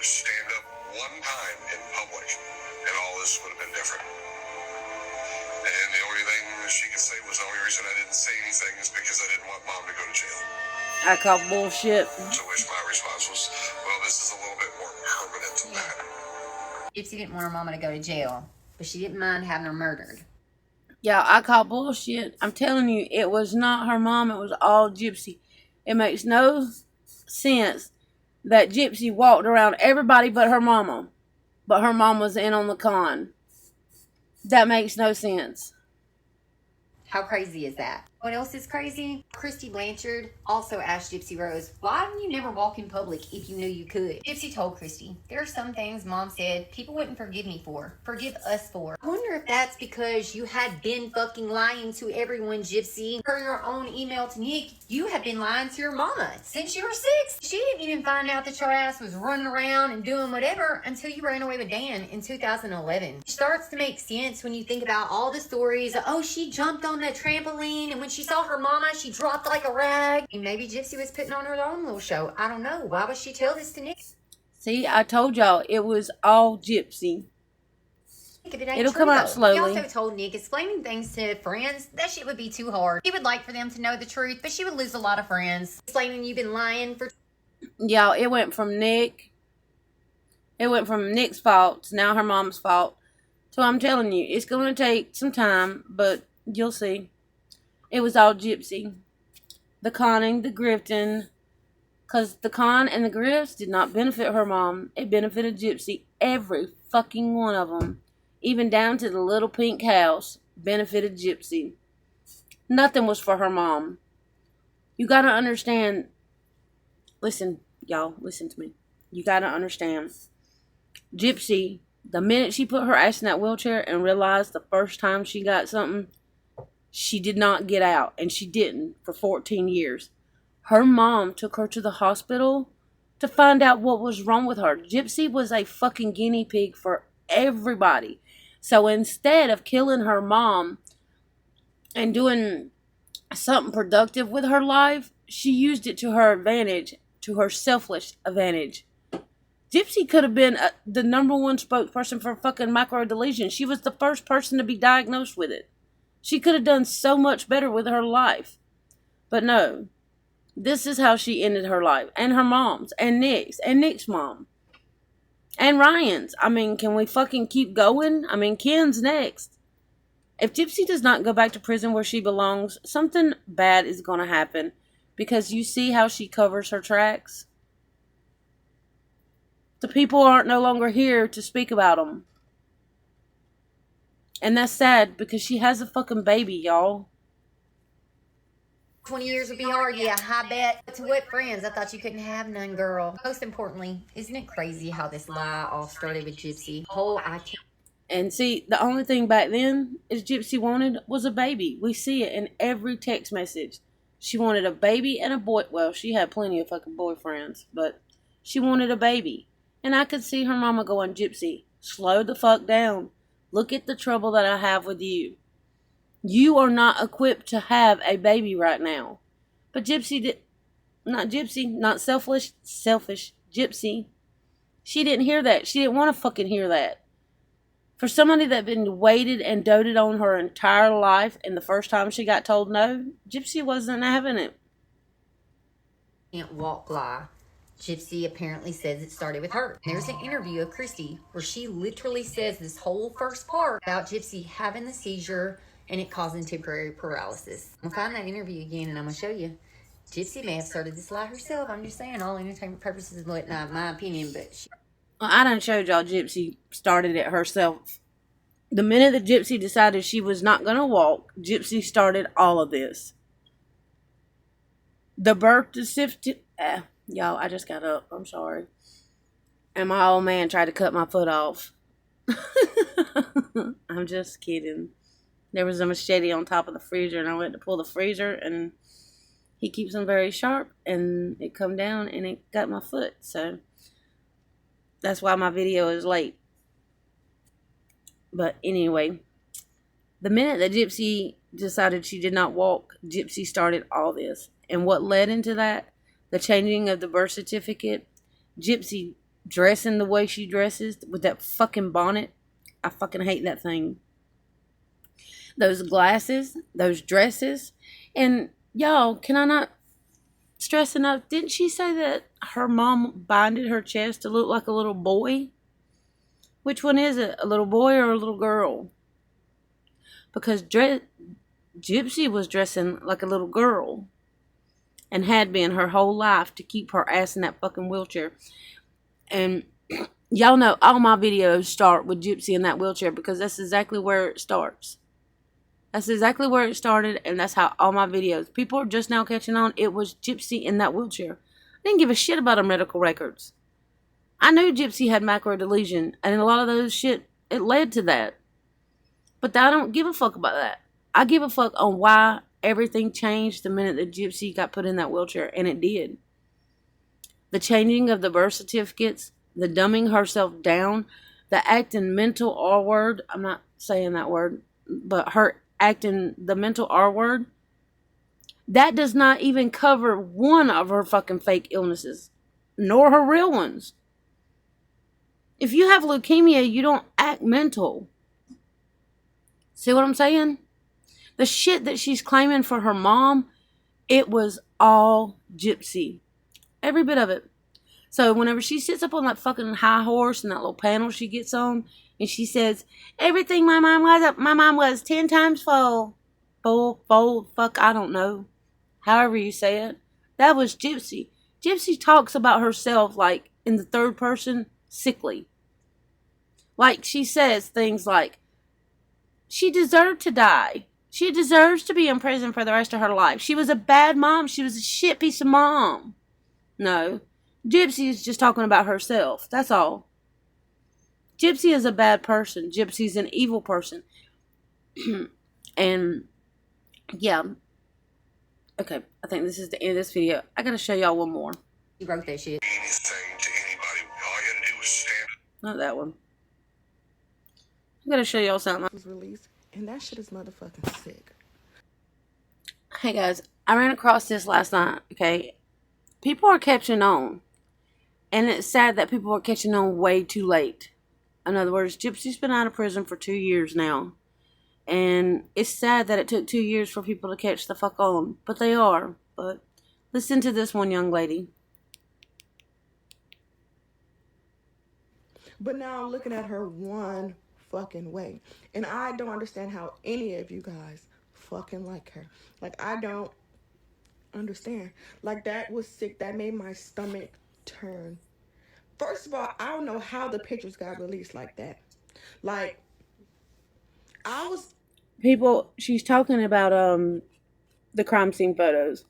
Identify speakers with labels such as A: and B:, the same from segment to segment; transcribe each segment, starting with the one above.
A: stand up one time in public, and all this would have been different. And the only thing she could say was the only reason I didn't say anything is because I didn't want Mom to go to jail.
B: I call bullshit.
A: To which my response was, well, this is a little bit more permanent than that.
C: Gypsy didn't want her mama to go to jail, but she didn't mind having her murdered.
B: Yeah, I call bullshit. I'm telling you, it was not her mom. It was all Gypsy. It makes no sense that Gypsy walked around everybody but her mama. But her mom was in on the con. That makes no sense.
C: How crazy is that? What else is crazy? Christy Blanchard also asked Gypsy Rose, why didn't you never walk in public if you knew you could? Gypsy told Christy, there are some things Mom said people wouldn't forgive me for, forgive us for. I wonder if that's because you had been fucking lying to everyone, Gypsy. Per your own email to Nick, you had been lying to your mama since you were 6. She didn't even find out that your ass was running around and doing whatever until you ran away with Dan in 2011. It starts to make sense when you think about all the stories. Oh, she jumped on that trampoline, and when she saw her mama, she dropped like a rag. And maybe Gypsy was putting on her own little show. I don't know. Why would she tell this to Nick?
B: See, I told y'all it was all Gypsy. It'll come out slowly.
C: He also told Nick explaining things to friends, that shit would be too hard. He would like for them to know the truth, but she would lose a lot of friends. Explaining you've been lying for...
B: Y'all, it went from Nick. It went from Nick's fault to now her mom's fault. So I'm telling you, it's going to take some time, but you'll see. It was all Gypsy. The conning, the grifting. Because the con and the grifts did not benefit her mom. It benefited Gypsy. Every fucking one of them. Even down to the little pink house benefited Gypsy. Nothing was for her mom. You got to understand. Listen, y'all. Listen to me. You got to understand. Gypsy, the minute she put her ass in that wheelchair and realized the first time she got something, she did not get out, and she didn't for 14 years. Her mom took her to the hospital to find out what was wrong with her. Gypsy was a fucking guinea pig for everybody. So instead of killing her mom and doing something productive with her life, she used it to her advantage, to her selfish advantage. Gypsy could have been the number one spokesperson for fucking microdeletion. She was the first person to be diagnosed with it. She could have done so much better with her life. But no. This is how she ended her life. And her mom's. And Nick's. And Nick's mom. And Ryan's. I mean, can we fucking keep going? I mean, Ken's next. If Gypsy does not go back to prison where she belongs, something bad is going to happen. Because you see how she covers her tracks? The people aren't no longer here to speak about them. And that's sad because she has a fucking baby, y'all.
C: 20 years would be hard, yeah, I bet. But to what friends? I thought you couldn't have none, girl. Most importantly, isn't it crazy how this lie all started with Gypsy?
B: And see, the only thing back then is Gypsy wanted was a baby. We see it in every text message. She wanted a baby and a boy. Well, she had plenty of fucking boyfriends, but she wanted a baby. And I could see her mama going, Gypsy, slow the fuck down. Look at the trouble that I have with you. You are not equipped to have a baby right now. But Gypsy not selfish, Gypsy. She didn't hear that. She didn't want to fucking hear that. For somebody that been waited and doted on her entire life, and the first time she got told no, Gypsy wasn't having it.
C: Can't walk lie. Gypsy apparently says it started with her. There's an interview of Christy where she literally says this whole first part about Gypsy having the seizure and it causing temporary paralysis. I'm going to find that interview again and I'm going to show you. Gypsy may have started this lie herself. I'm just saying, all entertainment purposes and whatnot, my opinion, but
B: Well, I done showed y'all Gypsy started it herself. The minute that Gypsy decided she was not going to walk, Gypsy started all of this. The birth certificate... y'all, I just got up. I'm sorry. And my old man tried to cut my foot off. I'm just kidding. There was a machete on top of the freezer, and I went to pull the freezer, and he keeps them very sharp, and it come down, and it got my foot. So that's why my video is late. But anyway, the minute that Gypsy decided she did not walk, Gypsy started all this. And what led into that? The changing of the birth certificate. Gypsy dressing the way she dresses with that fucking bonnet. I fucking hate that thing. Those glasses, those dresses. And y'all, can I not stress enough? Didn't she say that her mom binded her chest to look like a little boy? Which one is it? A little boy or a little girl? Because Gypsy was dressing like a little girl. And had been her whole life to keep her ass in that fucking wheelchair. And y'all know all my videos start with Gypsy in that wheelchair because that's exactly where it starts. That's exactly where it started, and that's how all my videos. People are just now catching on. It was Gypsy in that wheelchair. I didn't give a shit about her medical records. I knew Gypsy had macrodeletion, and a lot of those shit, it led to that. But I don't give a fuck about that. I give a fuck on why everything changed the minute that Gypsy got put in that wheelchair, and it did. The changing of the birth certificates, the dumbing herself down, the acting mental R word. I'm not saying that word, but her acting the mental R word. That does not even cover one of her fucking fake illnesses, nor her real ones. If you have leukemia, you don't act mental. See what I'm saying? The shit that she's claiming for her mom, it was all Gypsy. Every bit of it. So whenever she sits up on that fucking high horse and that little panel she gets on, and she says, everything my mom was 10 times full. Full, fuck, I don't know. However you say it. That was Gypsy. Gypsy talks about herself like in the third person, sickly. Like she says things like, she deserved to die. She deserves to be in prison for the rest of her life. She was a bad mom. She was a shit piece of mom. No. Gypsy is just talking about herself. That's all. Gypsy is a bad person. Gypsy's an evil person. And, yeah. Okay, I think this is the end of this video. I gotta show y'all one more.
C: You wrote that shit.
A: Anything to anybody. All you gotta do is stand.
B: Not that one. I gotta show y'all something.
D: Was released, and that shit is motherfucking sick.
B: Hey guys, I ran across this last night, okay? People are catching on. And it's sad that people are catching on way too late. In other words, Gypsy's been out of prison for 2 years now. And it's sad that it took 2 years for people to catch the fuck on. But they are. But listen to this one young lady.
D: But now I'm looking at her one fucking way. And I don't understand how any of you guys fucking like her. Like, I don't understand. Like, that was sick. That made my stomach turn. First of all, I don't know how the pictures got released like that. Like, I was...
B: People, she's talking about the crime scene photos.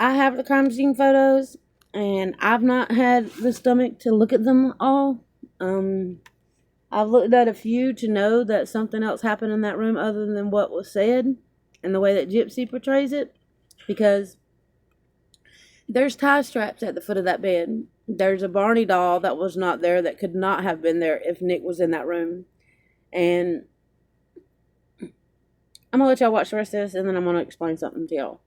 B: I have the crime scene photos, and I've not had the stomach to look at them all. I've looked at a few to know that something else happened in that room other than what was said and the way that Gypsy portrays it. Because there's tie straps at the foot of that bed. There's a Barney doll that was not there that could not have been there if Nick was in that room. And I'm going to let y'all watch the rest of this, and then I'm going to explain something to y'all.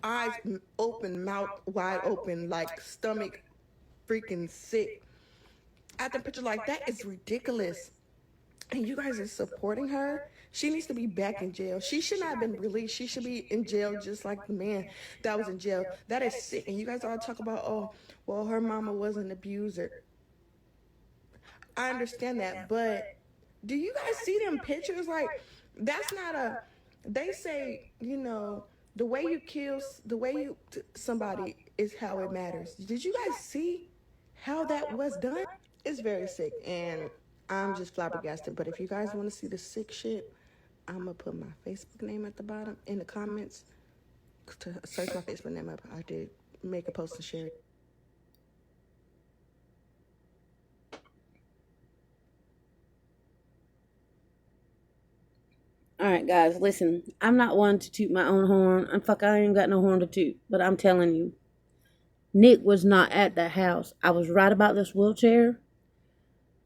D: Eyes open, mouth wide open, like stomach freaking sick. At the picture like that is ridiculous. And you guys are supporting her. She needs to be back in jail. She should not have been released. She should be in jail just like the man that was in jail. That is sick. And you guys all talk about, oh, well, her mama was an abuser. I understand that, but do you guys see them pictures? Like, that's not a... They say, you know, the way you kill, somebody is how it matters. Did you guys see how that was done? It's very sick, and I'm just flabbergasted. But if you guys want to see the sick shit, I'm going to put my Facebook name at the bottom in the comments. To search my Facebook name up, I did make a post and share it.
B: Alright guys, listen. I'm not one to toot my own horn. I ain't got no horn to toot. But I'm telling you, Nick was not at that house. I was right about this wheelchair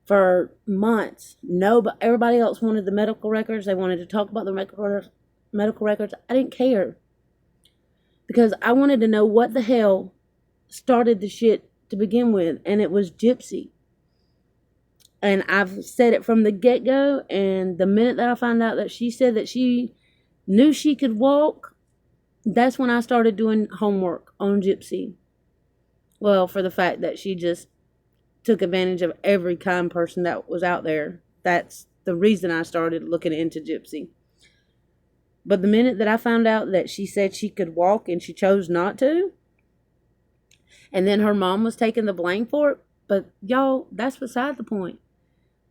B: for months. No, but everybody else wanted the medical records. They wanted to talk about the medical records. I didn't care. because I wanted to know what the hell started the shit to begin with, and it was Gypsy. And I've said it from the get-go, and the minute that I found out that she said that she knew she could walk, that's when I started doing homework on Gypsy. Well, for the fact that she just took advantage of every kind person that was out there. That's the reason I started looking into Gypsy. But the minute that I found out that she said she could walk and she chose not to, and then her mom was taking the blame for it, but y'all, that's beside the point.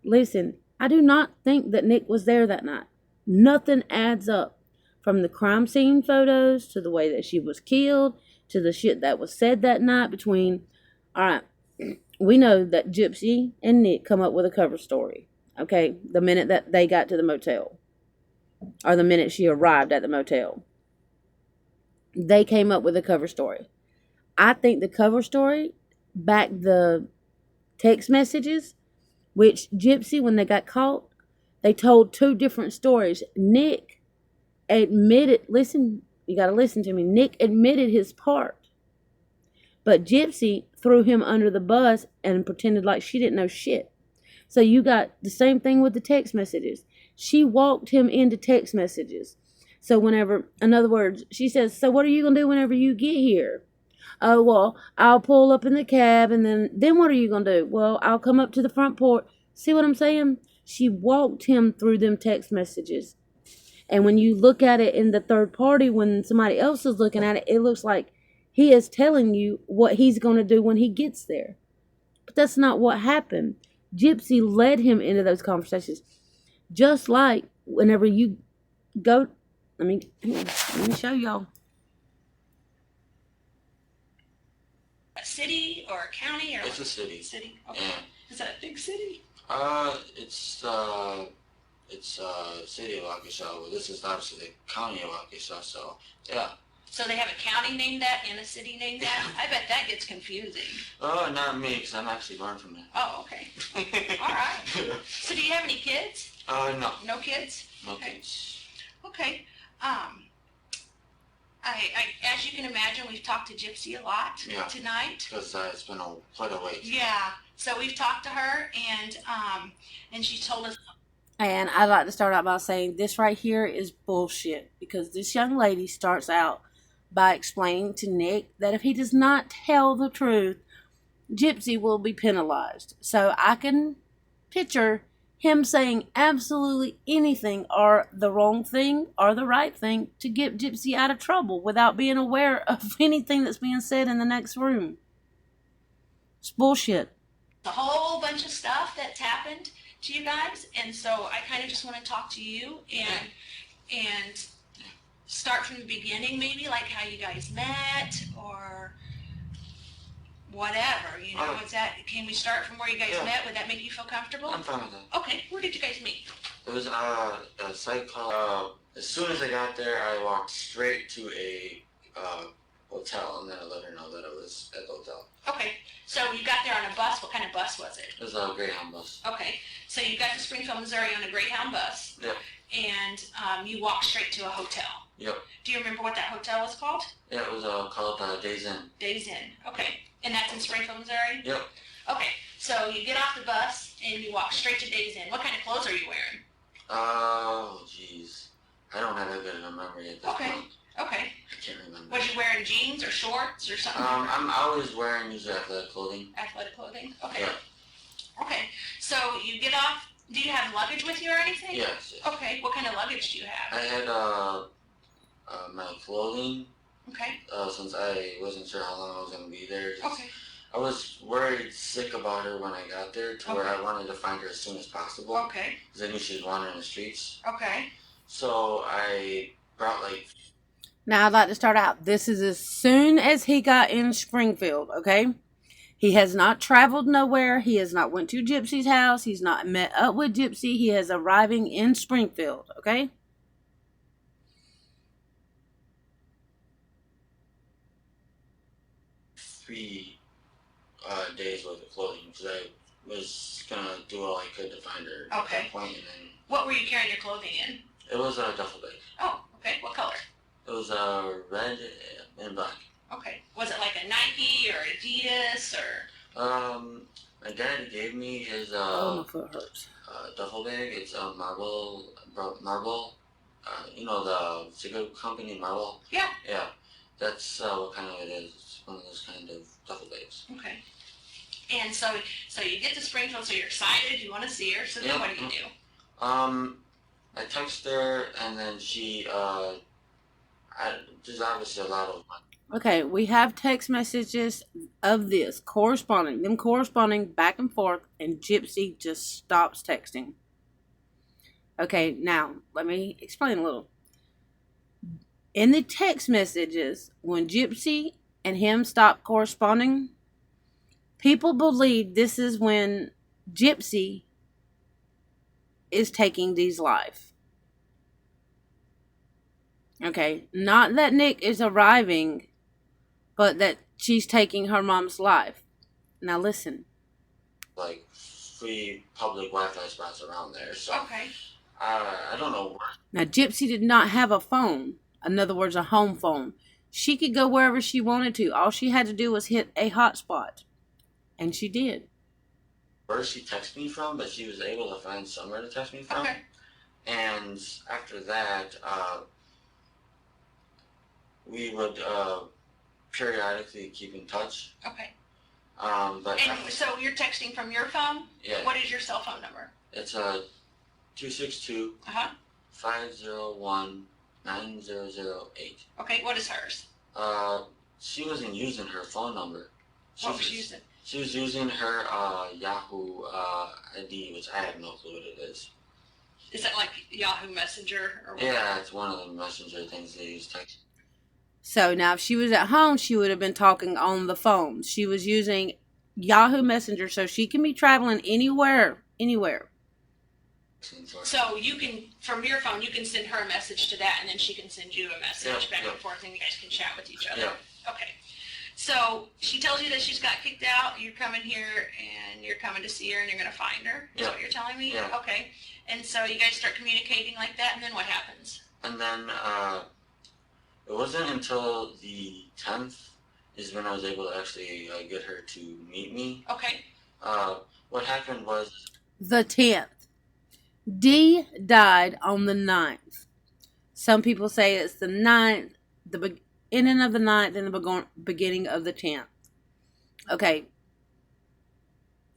B: Listen, I do not think that Nick was there that night. Nothing adds up. From the crime scene photos to the way that she was killed to the shit that was said that night between... Alright, we know that Gypsy and Nick come up with a cover story. Okay, the minute that they got to the motel. Or the minute she arrived at the motel. They came up with a cover story. I think the cover story backed the text messages, which Gypsy, when they got caught, they told two different stories. Nick admitted, listen, you got to listen to me. Nick admitted his part. But Gypsy threw him under the bus and pretended like she didn't know shit. So you got the same thing with the text messages. She walked him into text messages. So whenever, in other words, she says, so what are you going to do whenever you get here? Oh, well, I'll pull up in the cab, and then what are you going to do? Well, I'll come up to the front porch. See what I'm saying? She walked him through them text messages. And when you look at it in the third party, when somebody else is looking at it, it looks like he is telling you what he's going to do when he gets there. But that's not what happened. Gypsy led him into those conversations. Just like whenever you go... let me show y'all.
E: A city or a county or
F: It's a city.
E: City. Okay.
F: Yeah.
E: Is that a big city?
F: It's city of Waukesha. This is obviously the county of Waukesha, so yeah.
E: So they have a county named that and a city named that? I bet that gets confusing.
F: Oh, not me, because I'm actually born from there.
E: Oh, okay. All right. So do you have any kids?
F: No.
E: No kids?
F: No
E: Okay.
F: kids.
E: Okay. As you can imagine, we've talked to Gypsy a lot
F: Yeah.
E: tonight.
F: Because it's been quite a wait.
E: Yeah. So we've talked to her, and she told us.
B: And I'd like to start out by saying this right here is bullshit. Because this young lady starts out by explaining to Nick that if he does not tell the truth, Gypsy will be penalized. So I can picture him saying absolutely anything, or the wrong thing or the right thing, to get Gypsy out of trouble without being aware of anything that's being said in the next room. It's bullshit.
E: A whole bunch of stuff that's happened to you guys, and so I kind of just want to talk to you and start from the beginning, maybe like how you guys met or whatever, you know.
F: Alright.
E: Is that, can we start from where you guys
F: Yeah.
E: met? Would that make you feel comfortable?
F: I'm fine with that.
E: Okay, where did you guys meet?
F: It was a site called, as soon as I got there, I walked straight to a hotel, and then I let her know that I was at the hotel.
E: Okay, so you got there on a bus. What kind of bus was it?
F: It was a Greyhound bus.
E: Okay, so you got to Springfield, Missouri on a Greyhound bus,
F: Yep.
E: and you walked straight to a hotel.
F: Yep.
E: Do you remember what that hotel was called?
F: Yeah, it was called Days Inn.
E: Days Inn. Okay, and that's in Springfield, Missouri?
F: Yep.
E: Okay, so you get off the bus and you walk straight to Days Inn. What kind of clothes are you wearing?
F: Oh, jeez. I don't have that good of a memory at this
E: Okay.
F: point.
E: Okay.
F: I can't remember.
E: Was you wearing jeans or shorts or something?
F: I'm always wearing usually athletic clothing.
E: Athletic clothing? Okay.
F: Yeah.
E: Okay, so you get off. Do you have luggage with you or anything?
F: Yes.
E: Okay, what kind of luggage do you have?
F: I had my clothing
E: Okay.
F: since I wasn't sure how long I was gonna be there. Just-
E: Okay.
F: I was worried sick about her when I got there, to where
E: Okay.
F: I wanted to find her as soon as possible,
E: Okay.
F: because I knew she was wandering the streets.
E: Okay.
F: So I brought like
B: Now I'd like to start out. This is as soon as he got in Springfield, okay? He has not traveled nowhere. He has not went to Gypsy's house. He's not met up with Gypsy. He is arriving in Springfield, okay?
F: three days worth of clothing, because I was gonna do all I could to find her at
E: Okay.
F: that point, and then
E: What were you carrying your clothing in?
F: it was a duffel bag.
E: Oh, okay. What color?
F: It was red and black.
E: Okay. Was it like a Nike or Adidas or?
F: My dad gave me his
B: Oh, my foot hurts.
F: duffel bag. It's a Marble. You know the cigarette company Marble.
E: Yeah.
F: Yeah, that's what kind of it is. It's one of those kind of duffel bags.
E: Okay. And so you get to Springfield, so you're excited, you want to see her. So then what do you do?
F: I text her, and then she there's obviously a lot of.
B: Okay, we have text messages of this corresponding back and forth, and Gypsy just stops texting. Okay, now let me explain a little. In the text messages, when Gypsy and him stop corresponding, people believe this is when Gypsy is taking Dee's life. Okay, not that Nick is arriving, but that she's taking her mom's life. Now listen.
F: Like free public Wi-Fi spots around there, so
E: Okay.
F: I don't know where.
B: Now Gypsy did not have a phone. In other words, a home phone. She could go wherever she wanted to. All she had to do was hit a hotspot. And she did.
F: Where she texted me from, but she was able to find somewhere to text me from.
E: Okay.
F: And after that, we would periodically keep in touch.
E: Okay.
F: But
E: And so you're texting from your phone?
F: Yeah.
E: What is your cell phone number?
F: It's 262
E: Uh-huh.
F: 501 9008.
E: Okay, what is hers?
F: She wasn't using her phone number.
E: What was she using?
F: She was using her Yahoo ID, which I have no clue what it is.
E: Is that like Yahoo Messenger or what?
F: Yeah, it's one of the messenger things they use text.
B: So now if she was at home, she would have been talking on the phone. She was using Yahoo Messenger, so she can be traveling anywhere.
E: So you can, from your phone, you can send her a message to that, and then she can send you a message back and forth, and you guys can chat with each other.
F: Yeah.
E: Okay. So she tells you that she's got kicked out. You're coming here, and you're coming to see her, and you're going to find her. Is what you're telling me?
F: Yeah.
E: Okay. And so you guys start communicating like that, and then what happens?
F: And then it wasn't until the 10th is when I was able to actually get her to meet me.
E: Okay.
F: What happened was
B: The 10th. Dee died on the 9th. Some people say it's the 9th, the beginning of the 9th, and the beginning of the 10th. Okay.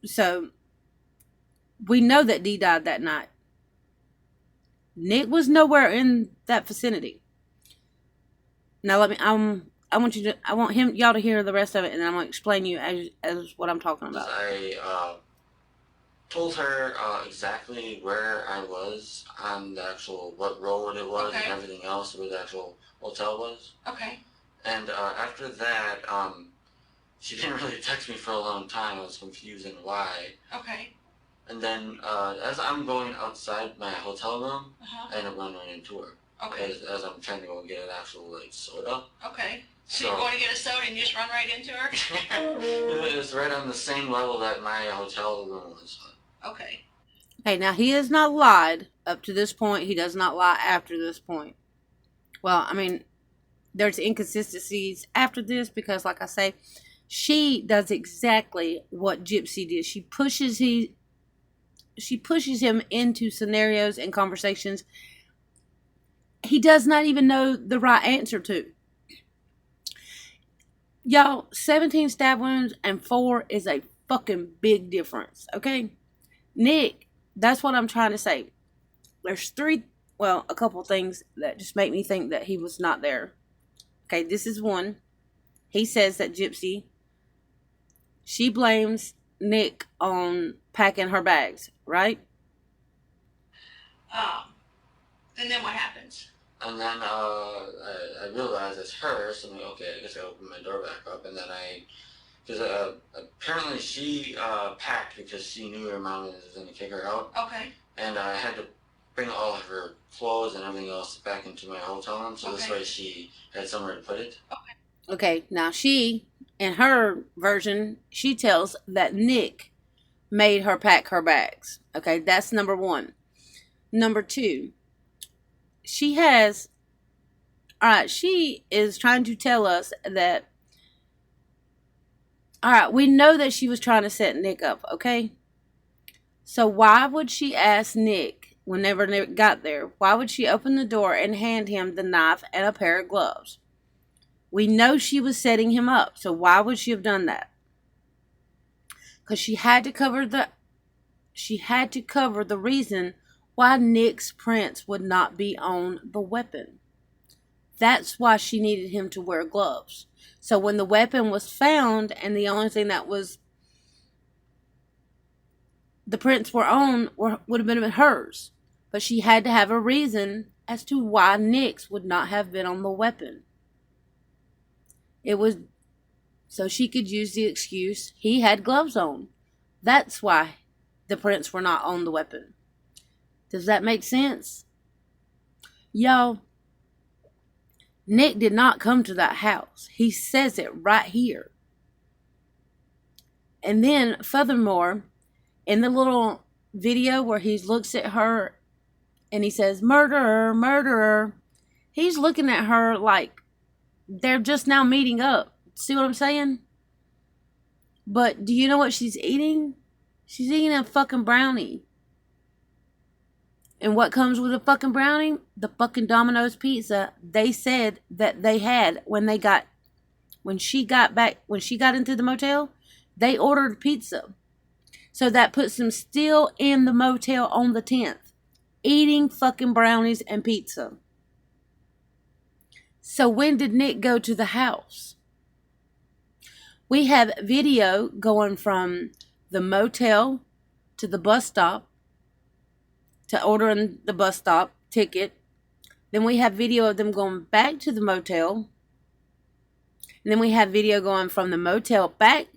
B: So, we know that Dee died that night. Nick was nowhere in that vicinity. Now I want y'all to hear the rest of it, and I'm going to explain you as what I'm talking about.
F: I told her exactly where I was on the actual, what road it was, and everything else, where the actual hotel was.
E: Okay.
F: And after that, she didn't really text me for a long time. I was confused and why.
E: Okay.
F: And then as I'm going outside my hotel room,
E: Uh-huh.
F: I end up running into her.
E: Okay.
F: As I'm trying to go get an actual like soda.
E: Okay. So you're going to get a soda and you just run right into her?
F: It was right on the same level that my hotel room was on.
E: Okay.
B: Okay, now he has not lied up to this point. He does not lie after this point. Well, I mean, there's inconsistencies after this because, like I say, she does exactly what Gypsy did. She pushes him into scenarios and conversations he does not even know the right answer to. Y'all, 17 stab wounds and 4 is a fucking big difference, okay? Nick, that's what I'm trying to say. There's a couple things that just make me think that he was not there. Okay, this is one. He says that Gypsy, she blames Nick on packing her bags, right?
E: And then what happens?
F: And then I realized it's her, so I'm like, okay, I guess I opened my door back up, and then because apparently she packed because she knew her mom was going to kick her out.
E: Okay.
F: And I had to bring all of her clothes and everything else back into my hotel room, so this way she had somewhere to put it.
B: Okay, now she, in her version, she tells that Nick made her pack her bags. Okay, that's number 1. Number 2, she has All right, she is trying to tell us that, all right, we know that she was trying to set Nick up, okay? So why would she ask Nick, whenever Nick got there, why would she open the door and hand him the knife and a pair of gloves? We know she was setting him up, so why would she have done that? Because she had to cover the reason why Nick's prints would not be on the weapon. That's why she needed him to wear gloves. So when the weapon was found and the only thing that was the prints were on would have been hers. But she had to have a reason as to why Nick's would not have been on the weapon. It was so she could use the excuse he had gloves on. That's why the prints were not on the weapon. Does that make sense? Y'all, Nick did not come to that house. He says it right here. And then, furthermore, in the little video where he looks at her and he says, murderer, murderer, he's looking at her like they're just now meeting up. See what I'm saying? But do you know what she's eating? She's eating a fucking brownie. And what comes with a fucking brownie? The fucking Domino's pizza they said that they had when she got into the motel, they ordered pizza. So that puts them still in the motel on the 10th, eating fucking brownies and pizza. So when did Nick go to the house? We have video going from the motel to the bus stop, to ordering the bus stop ticket. Then we have video of them going back to the motel. And then we have video going from the motel back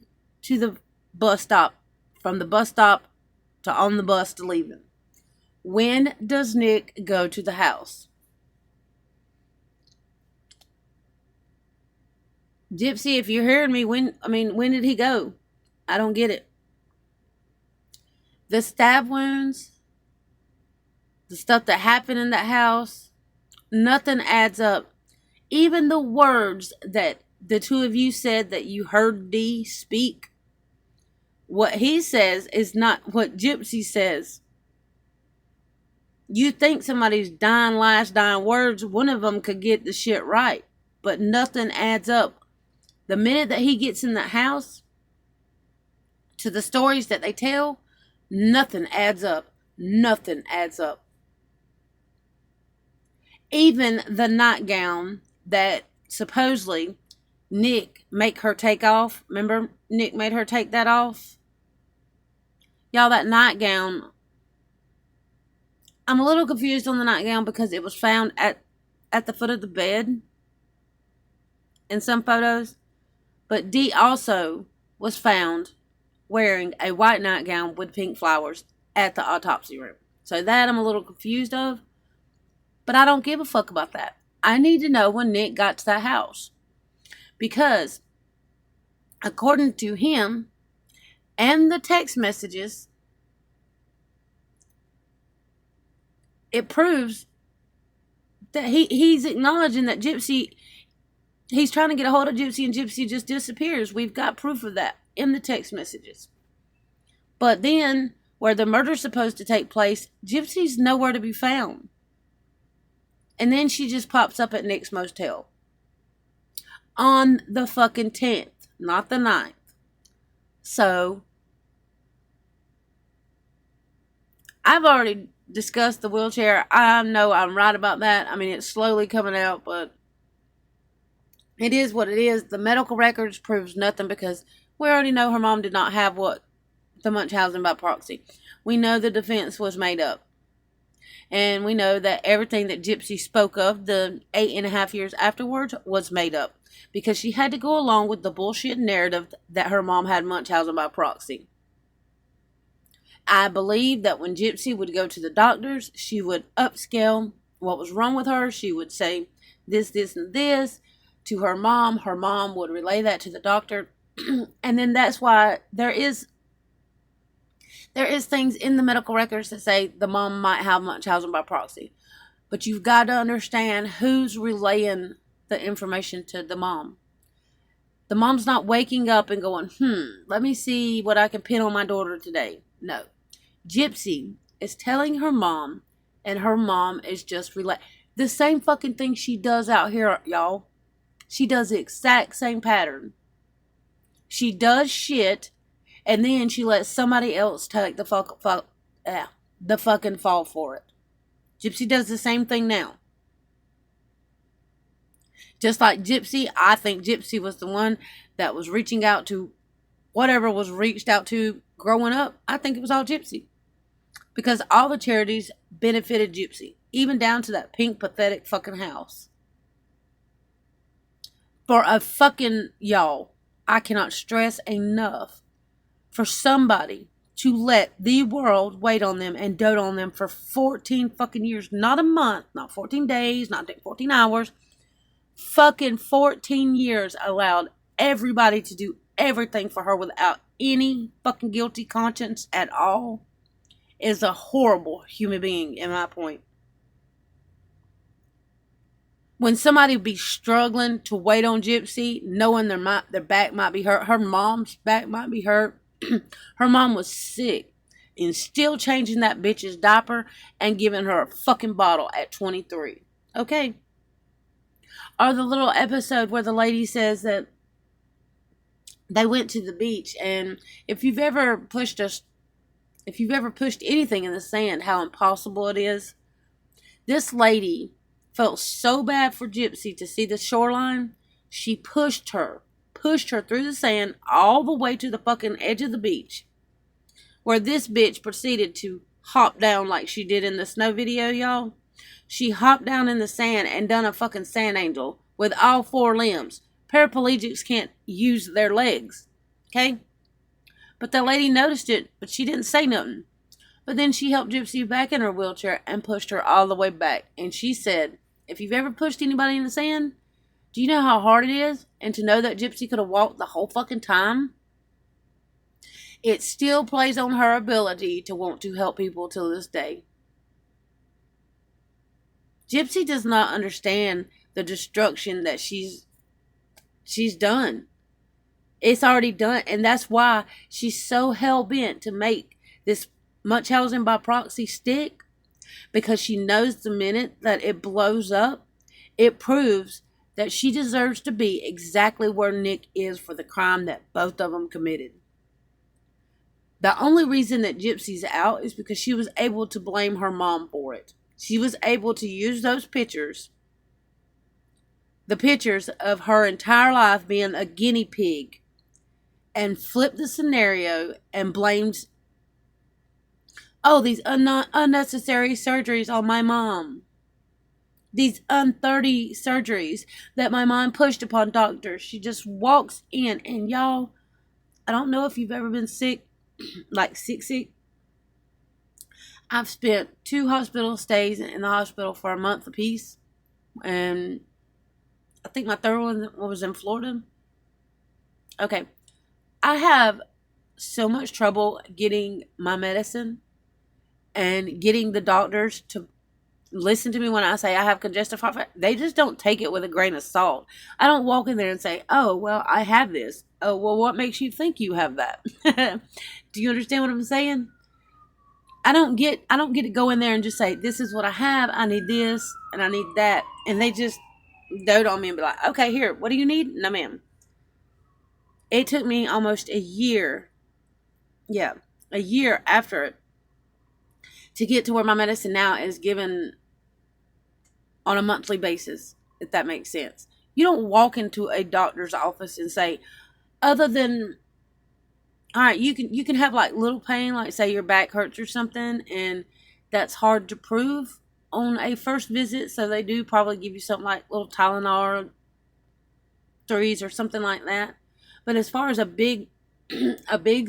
B: to the bus stop, from the bus stop to on the bus to leaving. When does Nick go to the house? Gypsy, if you're hearing me, when did he go? I don't get it. The stab wounds, the stuff that happened in that house, nothing adds up. Even the words that the two of you said that you heard D speak, what he says is not what Gypsy says. You think somebody's dying words, one of them could get the shit right, but nothing adds up. The minute that he gets in that house, to the stories that they tell, nothing adds up. Nothing adds up. Even the nightgown that supposedly Nick make her take off. Remember, Nick made her take that off? Y'all, that nightgown, I'm a little confused on the nightgown because it was found at the foot of the bed in some photos. But Dee also was found wearing a white nightgown with pink flowers at the autopsy room. So that I'm a little confused of. But I don't give a fuck about that. I need to know when Nick got to that house. Because, according to him and the text messages, it proves that he's acknowledging that Gypsy, he's trying to get a hold of Gypsy and Gypsy just disappears. We've got proof of that in the text messages. But then, where the murder's supposed to take place, Gypsy's nowhere to be found. And then she just pops up at Nick's motel. On the fucking 10th, not the 9th. So, I've already discussed the wheelchair. I know I'm right about that. I mean, it's slowly coming out, but it is what it is. The medical records proves nothing because we already know her mom did not have the Munchausen by proxy. We know the defense was made up. And we know that everything that Gypsy spoke of the 8.5 years afterwards was made up. Because she had to go along with the bullshit narrative that her mom had Munchausen by proxy. I believe that when Gypsy would go to the doctors, she would upscale what was wrong with her. She would say this, this, and this to her mom. Her mom would relay that to the doctor. And then that's why there is things in the medical records that say the mom might have Munchausen by proxy. But you've got to understand who's relaying the information to the mom. The mom's not waking up and going, let me see what I can pin on my daughter today. No. Gypsy is telling her mom, and her mom is just the same fucking thing she does out here, y'all. She does the exact same pattern. She does shit, and then she lets somebody else take the fucking fall for it. Gypsy does the same thing now. Just like Gypsy, I think Gypsy was the one that was reaching out to whatever was reached out to growing up. I think it was all Gypsy. Because all the charities benefited Gypsy. Even down to that pink, pathetic fucking house. For a fucking, y'all, I cannot stress enough for somebody to let the world wait on them and dote on them for 14 fucking years. Not a month, not 14 days, not 14 hours. Fucking 14 years allowed everybody to do everything for her without any fucking guilty conscience at all. Is a horrible human being, in my point. When somebody be struggling to wait on Gypsy, knowing their back might be hurt, her mom's back might be hurt. Her mom was sick and still changing that bitch's diaper and giving her a fucking bottle at 23. Okay? Or the little episode where the lady says that they went to the beach, and if you've ever pushed anything in the sand, how impossible it is. This lady felt so bad for Gypsy to see the shoreline. She pushed her through the sand all the way to the fucking edge of the beach, where this bitch proceeded to hop down like she did in the snow video, y'all. She hopped down in the sand and done a fucking sand angel with all 4 limbs. Paraplegics can't use their legs. Okay? But the lady noticed it, but she didn't say nothing. But then she helped Gypsy back in her wheelchair and pushed her all the way back. And she said, if you've ever pushed anybody in the sand, do you know how hard it is? And to know that Gypsy could have walked the whole fucking time? It still plays on her ability to want to help people till this day. Gypsy does not understand the destruction that she's done. It's already done, and that's why she's so hell-bent to make this Munchausen by proxy stick, because she knows the minute that it blows up, it proves that she deserves to be exactly where Nick is for the crime that both of them committed. The only reason that Gypsy's out is because she was able to blame her mom for it. She was able to use those pictures, the pictures of her entire life being a guinea pig, and flip the scenario and blames, these unnecessary surgeries on my mom. These 30 surgeries that my mom pushed upon doctors. She just walks in, and y'all, I don't know if you've ever been sick, like sick. I've spent 2 hospital stays in the hospital for a month apiece, and I think my third one was in Florida. Okay. I have so much trouble getting my medicine and getting the doctors to listen to me when I say I have congestive heart failure. They just don't take it with a grain of salt. I don't walk in there and say, oh, well, I have this. Oh, well, what makes you think you have that? Do you understand what I'm saying? I don't get to go in there and just say, this is what I have. I need this and I need that. And they just dote on me and be like, okay, here, what do you need? No, ma'am. It took me almost a year. Yeah, a year after it to get to where my medicine now is given on a monthly basis, if that makes sense. You don't walk into a doctor's office and say, other than, all right, you can have like little pain, like say your back hurts or something, and that's hard to prove on a first visit, so they do probably give you something like little Tylenol 3s or something like that. But as far as a big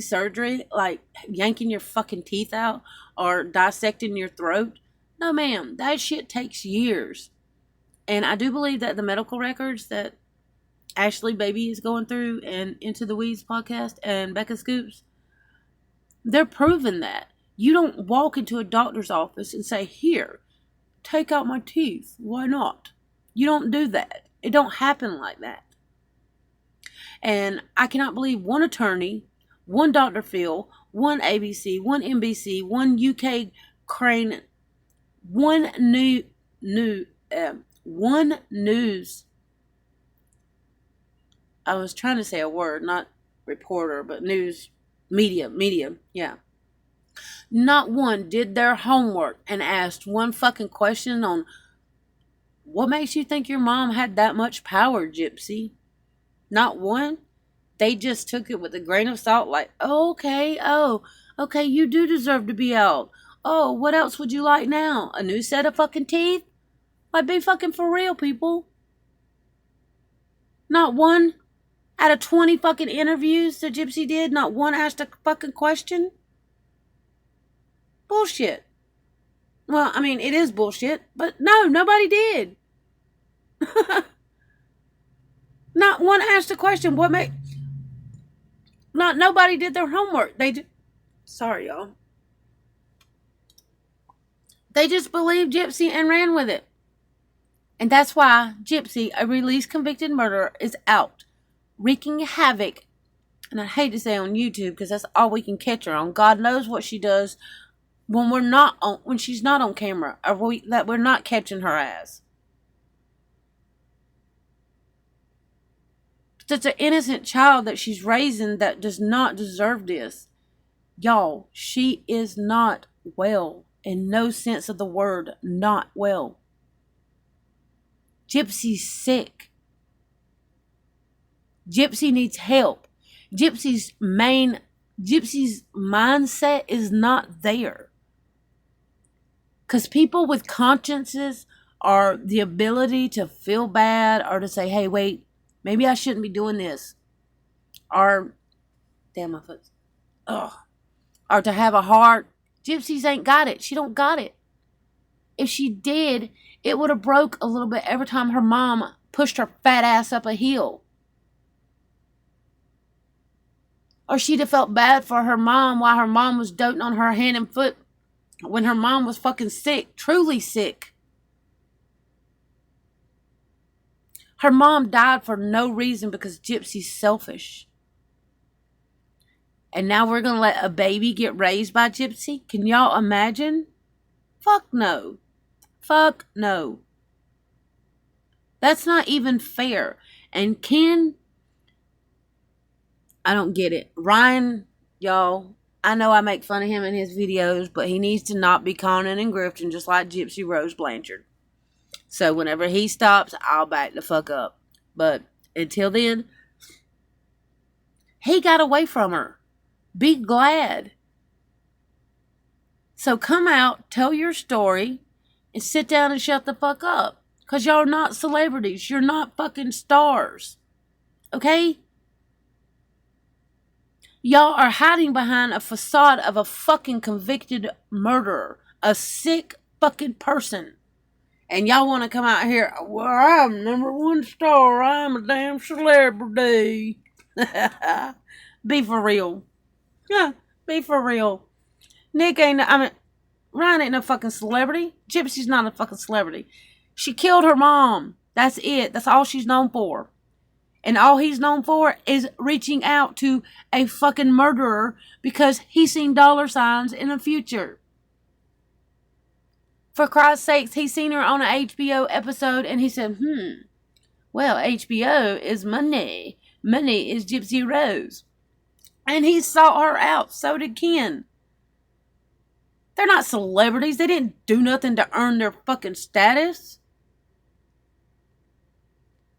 B: surgery, like yanking your fucking teeth out or dissecting your throat, no ma'am, that shit takes years. And I do believe that the medical records that Ashley Baby is going through and Into the Weeds podcast and Becca Scoops, they're proving that. You don't walk into a doctor's office and say, here, take out my teeth. Why not? You don't do that. It don't happen like that. And I cannot believe one attorney, one Dr. Phil, one ABC, one NBC, one UK Crane, one one news. I was trying to say a word, not reporter, but news, media, yeah. Not one did their homework and asked one fucking question on what makes you think your mom had that much power, Gypsy? Not one. They just took it with a grain of salt, like, okay, you do deserve to be out. Oh, what else would you like now? A new set of fucking teeth? Like, be fucking for real, people. Not one out of 20 fucking interviews that Gypsy did, not one asked a fucking question? Bullshit. Well, I mean, it is bullshit, but no, nobody did. Not one asked a question. Nobody did their homework. Sorry, y'all. They just believed Gypsy and ran with it. And that's why Gypsy, a released convicted murderer, is out, wreaking havoc. And I hate to say on YouTube, because that's all we can catch her on. God knows what she does when she's not on camera, or that we're not catching her as. It's an innocent child that she's raising that does not deserve this. Y'all, she is not well. In no sense of the word, not well. Gypsy's sick. Gypsy needs help. Gypsy's mindset is not there. Because people with consciences are the ability to feel bad or to say, hey, wait, maybe I shouldn't be doing this. Or, damn my foot. Ugh. Or to have a heart. Gypsies ain't got it. She don't got it. If she did, it would have broke a little bit every time her mom pushed her fat ass up a hill. Or she'd have felt bad for her mom while her mom was doting on her hand and foot when her mom was fucking sick, truly sick. Her mom died for no reason because Gypsy's selfish. And now we're going to let a baby get raised by Gypsy? Can y'all imagine? Fuck no. Fuck no. That's not even fair. And Ken, I don't get it. Ryan, y'all, I know I make fun of him in his videos, but he needs to not be conning and grifting just like Gypsy Rose Blanchard. So whenever he stops, I'll back the fuck up. But until then, he got away from her. Be glad. So come out, tell your story, and sit down and shut the fuck up. Because y'all are not celebrities. You're not fucking stars. Okay? Y'all are hiding behind a facade of a fucking convicted murderer. A sick fucking person. And y'all want to come out here, well, I'm #1 star. I'm a damn celebrity. Be for real. Yeah, be for real. Ryan ain't no fucking celebrity. Gypsy's not a fucking celebrity. She killed her mom. That's it. That's all she's known for. And all he's known for is reaching out to a fucking murderer because he's seen dollar signs in the future. For Christ's sakes, he seen her on an HBO episode and he said, well, HBO is money. Money is Gypsy Rose. And he sought her out. So did Ken. They're not celebrities. They didn't do nothing to earn their fucking status.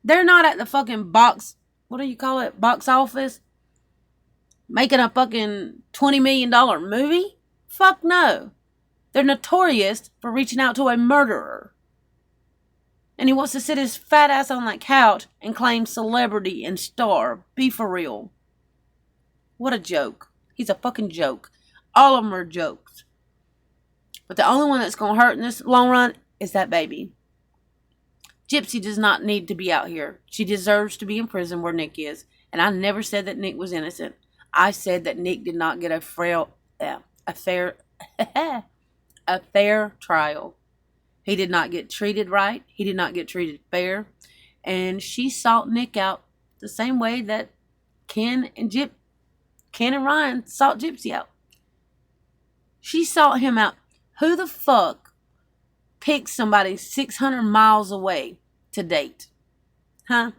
B: They're not at the fucking box office, making a fucking $20 million movie. Fuck no. They're notorious for reaching out to a murderer. And he wants to sit his fat ass on that couch and claim celebrity and star. Be for real. What a joke. He's a fucking joke. All of them are jokes. But the only one that's going to hurt in this long run is that baby. Gypsy does not need to be out here. She deserves to be in prison where Nick is. And I never said that Nick was innocent. I said that Nick did not get a fair trial. He did not get treated right. He did not get treated fair. And she sought Nick out the same way that Ken and Ryan sought Gypsy out. She sought him out. Who the fuck picks somebody 600 miles away to date? Huh?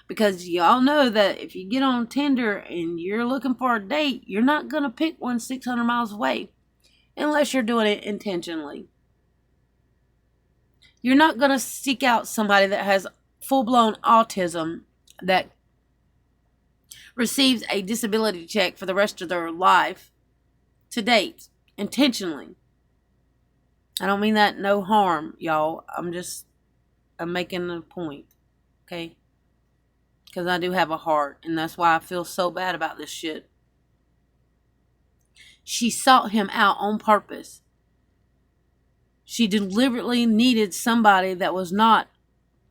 B: Because y'all know that if you get on Tinder and you're looking for a date, you're not going to pick one 600 miles away unless you're doing it intentionally. You're not going to seek out somebody that has full-blown autism that receives a disability check for the rest of their life to date intentionally. I don't mean that no harm, y'all. I'm making a point, okay? Because I do have a heart, and that's why I feel so bad about this shit. She sought him out on purpose. She deliberately needed somebody that was not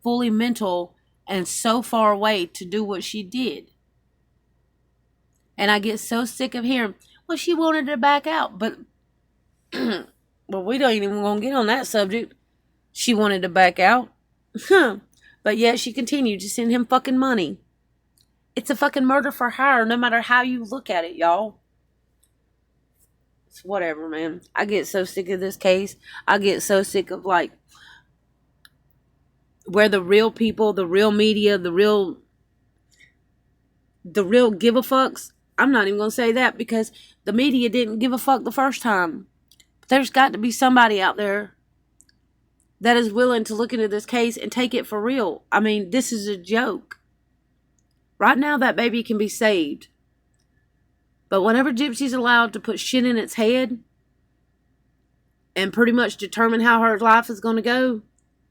B: fully mental and so far away to do what she did. And I get so sick of hearing, well, she wanted to back out. But well, we don't even want to get on that subject. She wanted to back out. But yet she continued to send him fucking money. It's a fucking murder for hire, no matter how you look at it, y'all. It's whatever, man. I get so sick of this case. I get so sick of, like, where the real people, the real media, the real give a fucks. I'm not even going to say that because the media didn't give a fuck the first time. But there's got to be somebody out there that is willing to look into this case and take it for real. I mean, this is a joke. Right now, that baby can be saved. But whenever Gypsy's allowed to put shit in its head and pretty much determine how her life is going to go,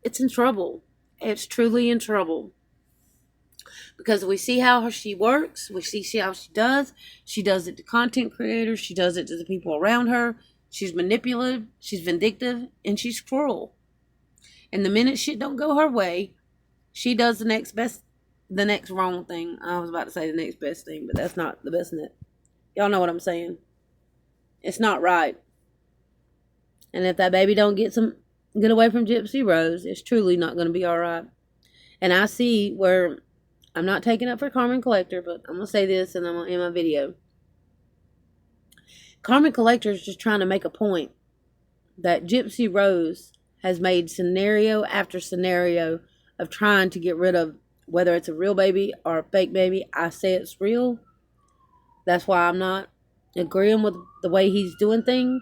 B: it's in trouble. It's truly in trouble. Because we see how she works. We see how she does. She does it to content creators. She does it to the people around her. She's manipulative. She's vindictive. And she's cruel. And the minute shit don't go her way, she does the next wrong thing. I was about to say the next best thing, but that's not the best thing. Y'all know what I'm saying. It's not right. And if that baby don't get away from Gypsy Rose, it's truly not going to be all right. And I see where, I'm not taking up for Carmen Collector, but I'm going to say this and I'm going to end my video. Carmen Collector is just trying to make a point that Gypsy Rose has made scenario after scenario of trying to get rid of, whether it's a real baby or a fake baby. I say it's real. That's why I'm not agreeing with the way he's doing things.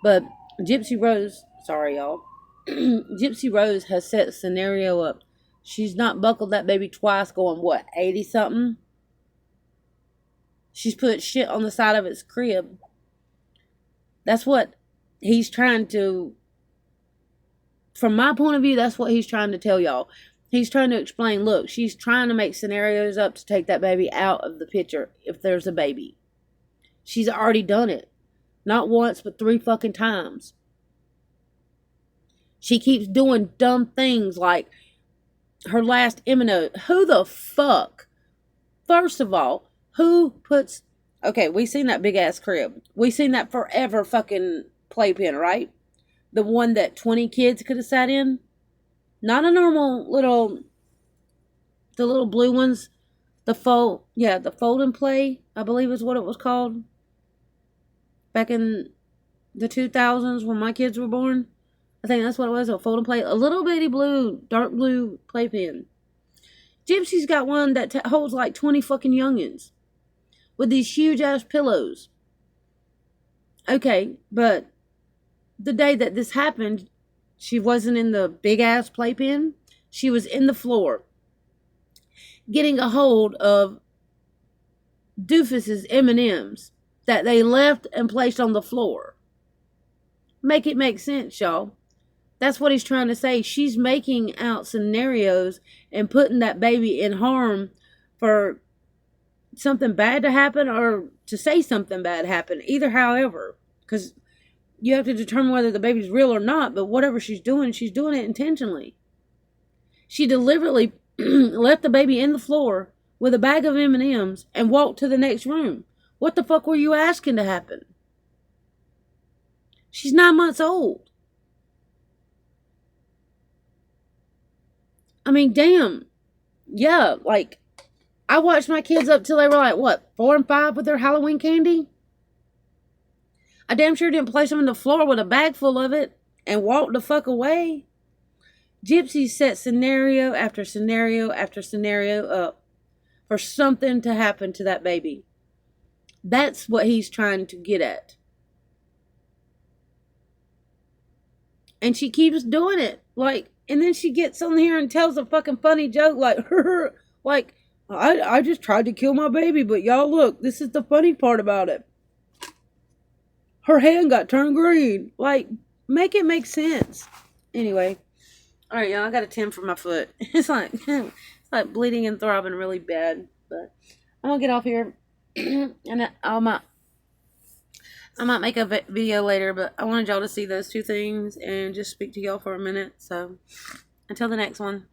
B: But Gypsy Rose, sorry y'all, Gypsy Rose has set a scenario up. She's not buckled that baby twice going, 80 something? She's put shit on the side of its crib. That's what he's trying to, from my point of view, that's what he's trying to tell y'all. He's trying to explain, look, she's trying to make scenarios up to take that baby out of the picture if there's a baby. She's already done it. Not once, but 3 fucking times. She keeps doing dumb things like her last M&O. Who the fuck? First of all, who puts... Okay, we seen that big ass crib. We seen that forever fucking playpen, right? The one that 20 kids could have sat in. Not a normal little... The little blue ones. The fold and play, I believe is what it was called. Back in the 2000s when my kids were born. I think that's what it was, a fold and play. A little bitty blue, dark blue playpen. Gypsy's got one that holds like 20 fucking youngins. With these huge ass pillows. Okay, but the day that this happened, she wasn't in the big ass playpen. She was in the floor. Getting a hold of Doofus's M&Ms that they left and placed on the floor. Make it make sense, y'all. That's what he's trying to say. She's making out scenarios and putting that baby in harm for something bad to happen or to say something bad happen. Either however. Because you have to determine whether the baby's real or not. But whatever she's doing it intentionally. She deliberately left the baby in the floor with a bag of M&Ms and walked to the next room. What the fuck were you asking to happen? She's 9 months old. I mean, damn. Yeah, like, I watched my kids up till they were like, what, 4 and 5 with their Halloween candy? I damn sure didn't place them on the floor with a bag full of it and walk the fuck away. Gypsy set scenario after scenario after scenario up for something to happen to that baby. That's what he's trying to get at. And she keeps doing it. Like, and then she gets on here and tells a fucking funny joke like, like, I just tried to kill my baby, but y'all look, this is the funny part about it. Her hand got turned green. Like, make it make sense. Anyway. Alright, y'all, I got a 10 for my foot. It's like bleeding and throbbing really bad. But I'm gonna get off here. And I might make a video later, but I wanted y'all to see those two things and just speak to y'all for a minute. So, until the next one.